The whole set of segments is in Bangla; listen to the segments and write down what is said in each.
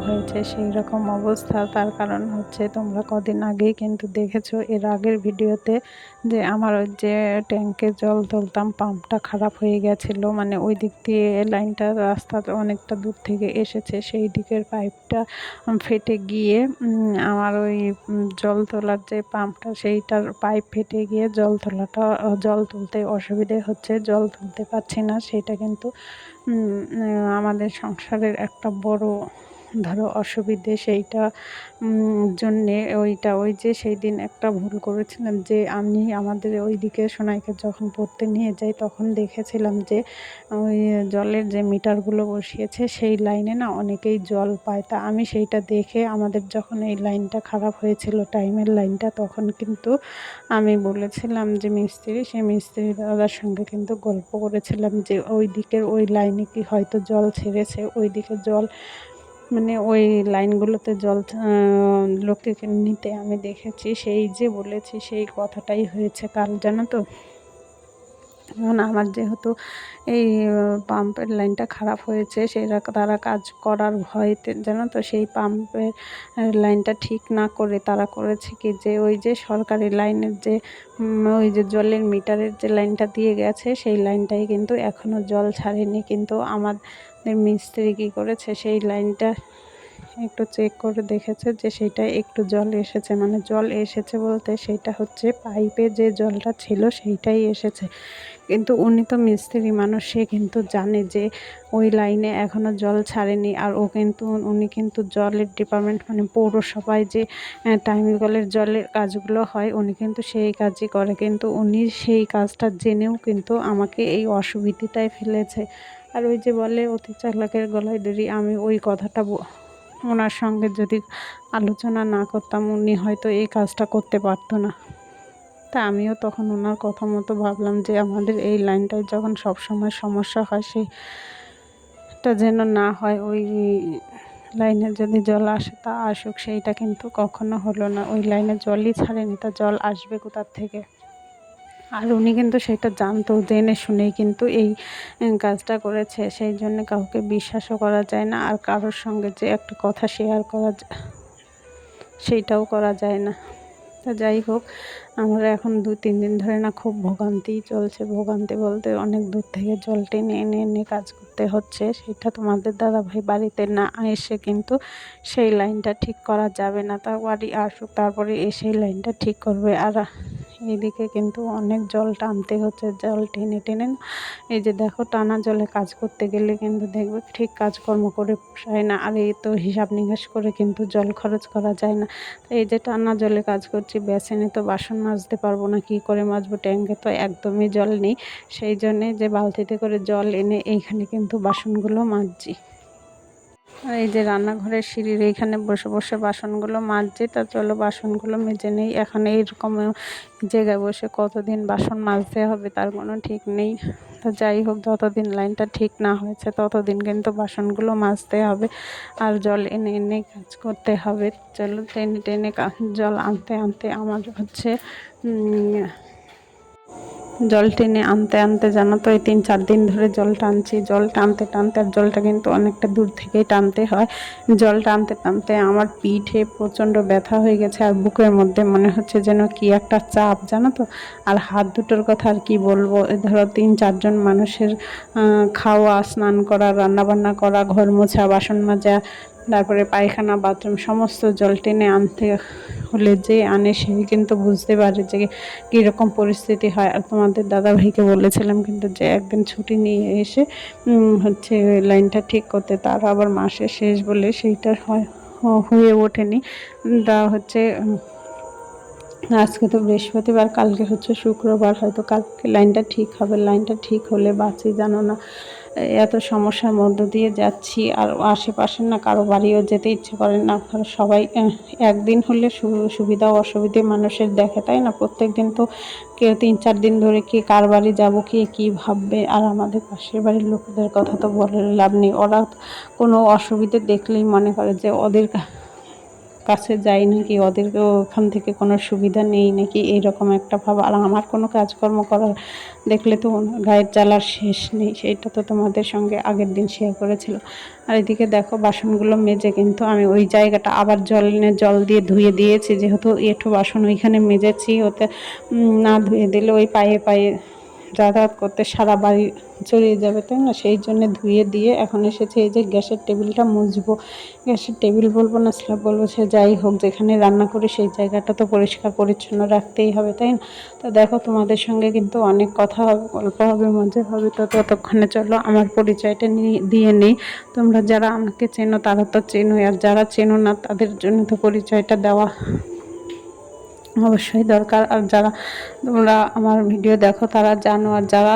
হয়েছে সেই রকম অবস্থা। তার কারণ হচ্ছে তোমরা কদিন আগেই কিন্তু দেখেছো এর আগের ভিডিওতে যে আমার ওই যে ট্যাঙ্কে জল তুলতাম পাম্পটা খারাপ হয়ে গেছিলো, মানে ওই দিক দিয়ে লাইনটা রাস্তাটা অনেকটা দূর থেকে এসেছে, সেই দিকের পাইপটা ফেটে গিয়ে আমার ওই জল তোলার যে পাম্পটা সেইটার পাইপ ফেটে গিয়ে জল তুলতে অসুবিধে হচ্ছে, জল তুলতে পারছি না। সেটা কিন্তু আমাদের সংসারের একটা বড় ধরো অসুবিধে। সেইটা জন্যে ওই যে সেই দিন একটা ভুল করেছিলাম যে আমি আমাদের ওই দিকে সোনাইকে যখন পড়তে নিয়ে যাই তখন দেখেছিলাম যে ওই জলের যে মিটারগুলো বসিয়েছে সেই লাইনে না অনেকেই জল পায়। তা আমি সেইটা দেখে আমাদের যখন এই লাইনটা খারাপ হয়েছিল টাইমের লাইনটা, তখন কিন্তু আমি বলেছিলাম যে সেই মিস্ত্রি দাদার সঙ্গে কিন্তু গল্প করেছিলাম যে ওই দিকের ওই লাইনে কি হয়তো জল ছেড়েছে, ওই দিকে জল মানে ওই লাইনগুলোতে জল লোকে নিতে আমি দেখেছি। সেই যে বলেছি সেই কথাটাই হয়েছে কাল, জানো তো। এখন আমার যেহেতু এই পাম্পের লাইনটা খারাপ হয়েছে, তারা কাজ করার ভয়তে জানো তো সেই পাম্পের লাইনটা ঠিক না করে তারা করেছে কি যে ওই যে সরকারি লাইনের যে ওই যে জলের মিটারের যে লাইনটা দিয়ে গেছে সেই লাইনটাই কিন্তু এখনও জল ছাড়েনি। কিন্তু আমাদের মিস্ত্রি কী করেছে, সেই লাইনটা একটু চেক করে দেখেছে যে সেইটাই একটু জল এসেছে, মানে জল এসেছে বলতে সেইটা হচ্ছে পাইপে যে জলটা ছিল সেইটাই এসেছে। কিন্তু উনি তো মিস্ত্রি মানুষ, সে কিন্তু জানে যে ওই লাইনে এখনও জল ছাড়েনি। আর উনি কিন্তু জলের ডিপার্টমেন্ট মানে পৌরসভায় যে টাইম কলের জলের কাজগুলো হয় উনি কিন্তু সেই কাজই করে, কিন্তু উনি সেই কাজটা জেনেও কিন্তু আমাকে এই অসুবিধাটায় ফেলেছে। আর ওই যে বলে অতি চালাকের গলায় দড়ি, আমি ওই কথাটা ওনার সঙ্গে যদি আলোচনা না করতাম উনি হয়তো এই কাজটা করতে পারতো না। তা আমিও তখন ওনার কথা মতো ভাবলাম যে আমাদের এই লাইনটায় যখন সব সময় সমস্যা হয় সেইটা যেন না হয়। ওই লাইনে যদি জল আসে তা আসুক, সেইটা কিন্তু কখনো হলো না। ওই লাইনে জলই ছাড়েনি, তা জল আসবে কোথার থেকে? আর উনি কিন্তু সেটা জানতো, জেনে শুনেই কিন্তু এই কাজটা করেছে। সেই জন্য কাউকে বিশ্বাসও করা যায় না, আর কারোর সঙ্গে যে একটা কথা শেয়ার করা সেইটাও করা যায় না। তা যাই হোক, আমরা এখন 2-3 দিন ধরে না খুব ভোগান্তিই চলছে। ভোগান্তি বলতে অনেক দূর থেকে জল টেনে এনে এনে কাজ করতে হচ্ছে। সেটা তোমাদের দাদাভাই বাড়িতে না এসে কিন্তু সেই লাইনটা ঠিক করা যাবে না। তার বাড়ি আসুক, তারপরে এসে লাইনটা ঠিক করবে। আর এইদিকে কিন্তু অনেক জল টানতে হচ্ছে, জল টেনে টেনে না এই যে দেখো, টানা জলে কাজ করতে গেলে কিন্তু দেখবে ঠিক কাজকর্ম করে পোষায় না। আর এই তো হিসাব নিকাশ করে কিন্তু জল খরচ করা যায় না। এই যে টানা জলে কাজ করছি, বেসিনে তো বাসন মাজতে পারবো না, কী করে মাজবো? ট্যাঙ্কে তো একদমই জল নেই। সেই জন্যে যে বালতিতে করে জল এনে এইখানে কিন্তু বাসনগুলো মাজছি। আর এই যে রান্নাঘরের সিঁড়ির এইখানে বসে বসে বাসনগুলো মাজছি। তা চলো বাসনগুলো মেজে নেই। এখন এইরকম জায়গায় বসে কতদিন বাসন মাজতে হবে তার কোনো ঠিক নেই। তো যাই হোক, যতদিন লাইনটা ঠিক না হয়েছে ততদিন কিন্তু বাসনগুলো মাজতে হবে আর জল এনে এনে কাজ করতে হবে। চলো, টেনে টেনে জল আনতে আনতে আমার হচ্ছে জল টেনে আনতে আনতে জানো তো এই 3-4 দিন ধরে জল টানছি। জল টানতে টানতে, আর জলটা কিন্তু অনেকটা দূর থেকেই টানতে হয়। জল টানতে টানতে আমার পিঠে প্রচণ্ড ব্যথা হয়ে গেছে, আর বুকের মধ্যে মনে হচ্ছে যেন কি একটা চাপ, জানো তো। আর হাত দুটোর কথা আর কি বলবো, ধরো 3-4 জন মানুষের খাওয়া, স্নান করা, রান্নাবান্না করা, ঘর মোছা, বাসন মাজা, তারপরে পায়খানা, বাথরুম সমস্ত জল টেনে আনতে হলে যে আনে সেই কিন্তু বুঝতে পারে যে কীরকম পরিস্থিতি হয়। আর তোমাদের দাদাভাইকে বলেছিলাম কিন্তু যে একদিন ছুটি নিয়ে এসে হচ্ছে লাইনটা ঠিক করতে, তার আবার মাসের শেষ বলে সেইটা হয়ে ওঠেনি। তা হচ্ছে আজকে তো বৃহস্পতিবার, কালকে হচ্ছে শুক্রবার, হয়তো কালকে লাইনটা ঠিক হবে। লাইনটা ঠিক হলে বাঁচি, জানো না। এত সমস্যার মধ্য দিয়ে যাচ্ছি, আর আশেপাশে না কারো বাড়িও যেতে ইচ্ছে করে না। সবাই একদিন হলে সুবিধা অসুবিধে মানুষের দেখে, তাই না? প্রত্যেক দিন তো কেউ 3-4 দিন ধরে কে কার বাড়ি যাবো, কে কী ভাববে। আর আমাদের পাশের বাড়ির লোকেদের কথা তো বলে লাভ নেই, ওরা কোনো অসুবিধে দেখলেই মনে করে যে ওদের কাছে যাই নাকি, ওদের ওখান থেকে কোনো সুবিধা নেই নাকি, এইরকম একটা ভাব। আর আমার কোনো কাজকর্ম করার দেখলে তো গায়ের জ্বালার শেষ নেই, সেইটা তো তোমাদের সঙ্গে আগের দিন শেয়ার করেছিলাম। আর এদিকে দেখো বাসনগুলো মেজে কিন্তু আমি ওই জায়গাটা আবার জল দিয়ে ধুয়ে দিয়েছি, যেহেতু এঁঠো বাসন ওইখানে মেজেছি, ওতে না ধুয়ে দিলে ওই পায়ে পায়ে যাতায়াত করতে সারা বাড়ি ছড়িয়ে যাবে, তাই না? সেই জন্য ধুয়ে দিয়ে এখন এসেছে এই যে গ্যাসের টেবিলটা মুছবো। গ্যাসের টেবিল বলবো না স্ল্যাব বলবো, সে যাই হোক, যেখানে রান্না করি সেই জায়গাটা তো পরিষ্কার পরিচ্ছন্ন রাখতেই হবে, তাই না? তো দেখো তোমাদের সঙ্গে কিন্তু অনেক কথা হবে, গল্প হবে, মজা হবে। তো ততক্ষণে চলো আমার পরিচয়টা দিয়ে নিই। তোমরা যারা আমাকে চেনো তারা তো চেনোই, আর যারা চেনো না তাদের জন্য তো পরিচয়টা দেওয়া অবশ্যই দরকার। আর যারা তোমরা আমার ভিডিও দেখো তারা জানো, আর যারা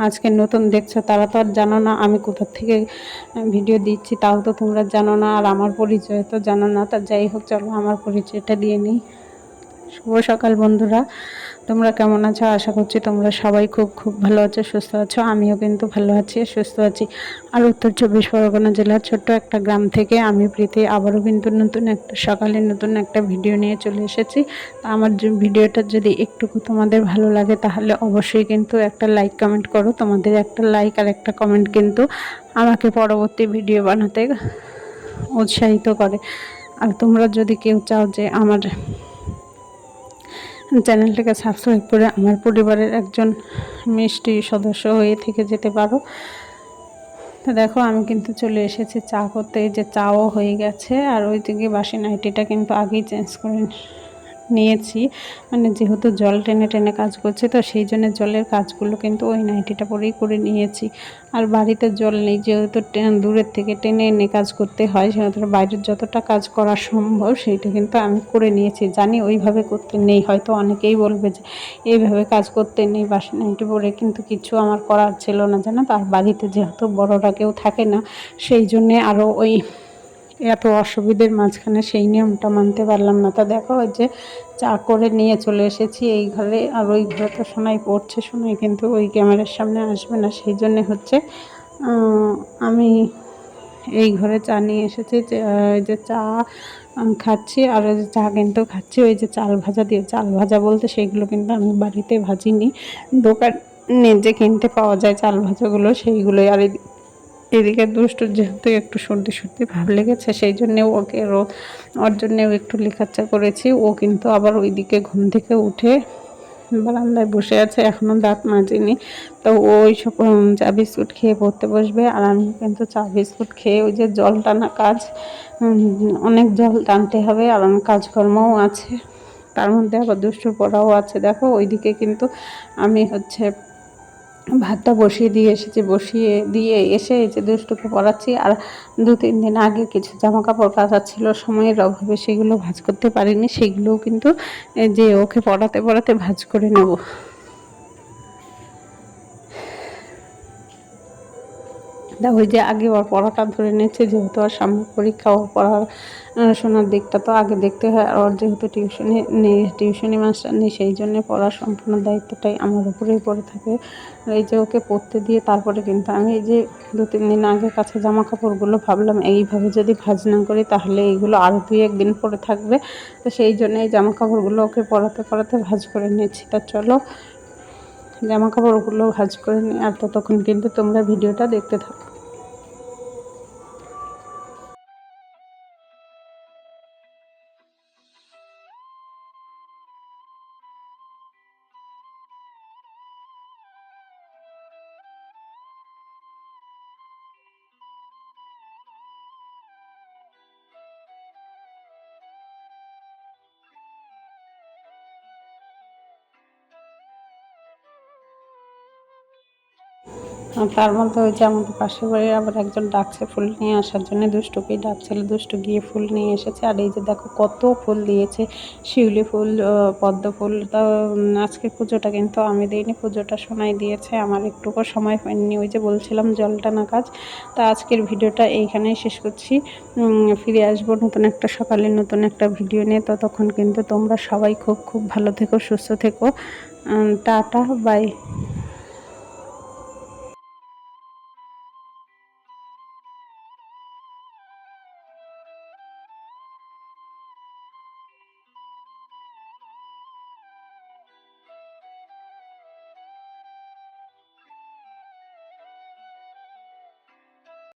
আজকে নতুন দেখছো তারা তো আর জানো না আমি কোথা থেকে ভিডিও দিচ্ছি, তাও তো তোমরা জানো না, আর আমার পরিচয় তো জানো না। তা যাই হোক, চলো আমার পরিচয়টা দিয়ে নিই। শুভ সকাল বন্ধুরা, তোমরা কেমন আছো? আশা করছি তোমরা সবাই খুব খুব ভালো আছো, সুস্থ আছো। আমিও কিন্তু ভালো আছি, সুস্থ আছি। আর উত্তর 24 পরগনা জেলার ছোট্ট একটা গ্রাম থেকে আমি প্রীতি আবারও কিন্তু নতুন একটা সকালে নতুন একটা ভিডিও নিয়ে চলে এসেছি। আমার ভিডিওটা যদি একটুকু তোমাদের ভালো লাগে তাহলে অবশ্যই কিন্তু একটা লাইক কমেন্ট করো। তোমাদের একটা লাইক আর একটা কমেন্ট কিন্তু আমাকে পরবর্তী ভিডিও বানাতে উৎসাহিত করে। আর তোমরা যদি কেউ চাও যে আমার চ্যানেলটাকে সাবস্ক্রাইব করে আমার পরিবারের একজন মিষ্টি সদস্য হয়ে থেকে যেতে পারো। তো দেখো আমি কিন্তু চলে এসেছি চা করতে, এই যে চাও হয়ে গেছে। আর ওই দিকে বাসি নাইটিটা কিন্তু আগেই চেঞ্জ করে নিয়েছি, মানে যেহেতু জল টেনে টেনে কাজ করছে তো সেই জন্য জলের কাজগুলো কিন্তু ওই নাইটিটা পরেই করে নিয়েছি। আর বাড়িতে জল নেই, যেহেতু দূরের থেকে টেনে এনে কাজ করতে হয়, সেহেতু বাইরের যতটা কাজ করা সম্ভব সেইটা কিন্তু আমি করে নিয়েছি। জানি ওইভাবে করতে নেই, হয়তো অনেকেই বলবে যে এইভাবে কাজ করতে নেই বাসি নাইটি পরে, কিন্তু কিছু আমার করার ছিল না, জানো। তার বাড়িতে যেহেতু বড়রা কেউ থাকে না, সেই জন্যে আরও ওই এত অসুবিধের মাঝখানে সেই নিয়মটা মানতে পারলাম না। তা দেখো ওই যে চা করে নিয়ে চলে এসেছি এই ঘরে। আর ওই ঘরে তো সোনাই পড়ছে, সোনাই কিন্তু ওই ক্যামেরার সামনে আসবে না, সেই জন্যে হচ্ছে আমি এই ঘরে চা নিয়ে এসেছি। যে চা খাচ্ছি, আর ওই যে চা কিন্তু খাচ্ছি ওই যে চাল ভাজা দিয়ে। চাল ভাজা বলতে সেইগুলো কিন্তু আমি বাড়িতে ভাজিনি, দোকানে যে কিনতে পাওয়া যায় চাল ভাজাগুলো সেইগুলোই। আর এদিকে দুষ্টুর যেহেতু একটু সর্দি সর্দি ভাব লেগেছে, সেই জন্যে ওকে ওর জন্যেও একটু লেখাচ্ছা করেছি। ও কিন্তু আবার ওইদিকে ঘুম থেকে উঠে বারান্দায় বসে আছে, এখনও দাঁত মাজেনি। তো ওই সব চা বিস্কুট খেয়ে পড়তে বসবে, আর আমি কিন্তু চা বিস্কুট খেয়ে ওই যে জল টানা কাজ, অনেক জল টানতে হবে, আর অনেক কাজকর্মও আছে, তার মধ্যে আবার দুষ্টুর পড়াও আছে। দেখো ওইদিকে কিন্তু আমি হচ্ছে ভাতটা বসিয়ে দিয়ে এসেছি, বসিয়ে দিয়ে এসে এই যে দুষ্টুকে পড়াচ্ছি। আর 2-3 দিন আগে কিছু জামা কাপড় কাচা ছিল, সময়ের অভাবে সেগুলো ভাঁজ করতে পারিনি, সেগুলোও কিন্তু যে ওকে পড়াতে পড়াতে ভাঁজ করে নেব। ওই যে আগে ওর পড়াটা ধরে নিচ্ছে, যেহেতু আর সামনে পরীক্ষা, ওর পড়াশোনার দিকটা তো আগে দেখতে হয়। আর ওর যেহেতু টিউশনি মাস্টার নেই, সেই জন্যে পড়ার সম্পূর্ণ দায়িত্বটাই আমার উপরেই পড়ে থাকে। এই যে ওকে পড়তে দিয়ে তারপরে কিন্তু আমি এই যে 2-3 দিন আগে কাছে জামা কাপড়গুলো ভাবলাম এইভাবে যদি ভাঁজ না করি তাহলে এইগুলো আরও 2-1 দিন পরে থাকবে। তো সেই জন্য এই জামা কাপড়গুলো ওকে পড়াতে পড়াতে ভাঁজ করে নিচ্ছি। তা চলো জামা কাপড়গুলো ভাঁজ করে নিই, আর ততক্ষণ কিন্তু তোমরা ভিডিওটা দেখতে থাকো। আর তার মধ্যে ওই যে আমাদের পাশের বাড়ির আবার একজন ডাকছে ফুল নিয়ে আসার জন্য, দুষ্টুকেই ডাকছিল, দুষ্টু গিয়ে ফুল নিয়ে এসেছে। আর এই যে দেখো কত ফুল দিয়েছে, শিউলি ফুল, পদ্ম ফুল। তা আজকের পুজোটা কিন্তু আমি দিইনি, পুজোটা সোনাই দিয়েছে, আমার একটুকু সময় হয়নি, ওই যে বলছিলাম জল টানা কাজ। তা আজকের ভিডিওটা এইখানেই শেষ করছি। ফিরে আসবো নতুন একটা সকালে নতুন একটা ভিডিও নিয়ে। ততক্ষণ কিন্তু তোমরা সবাই খুব খুব ভালো থেকো, সুস্থ থেকো। Tata, by.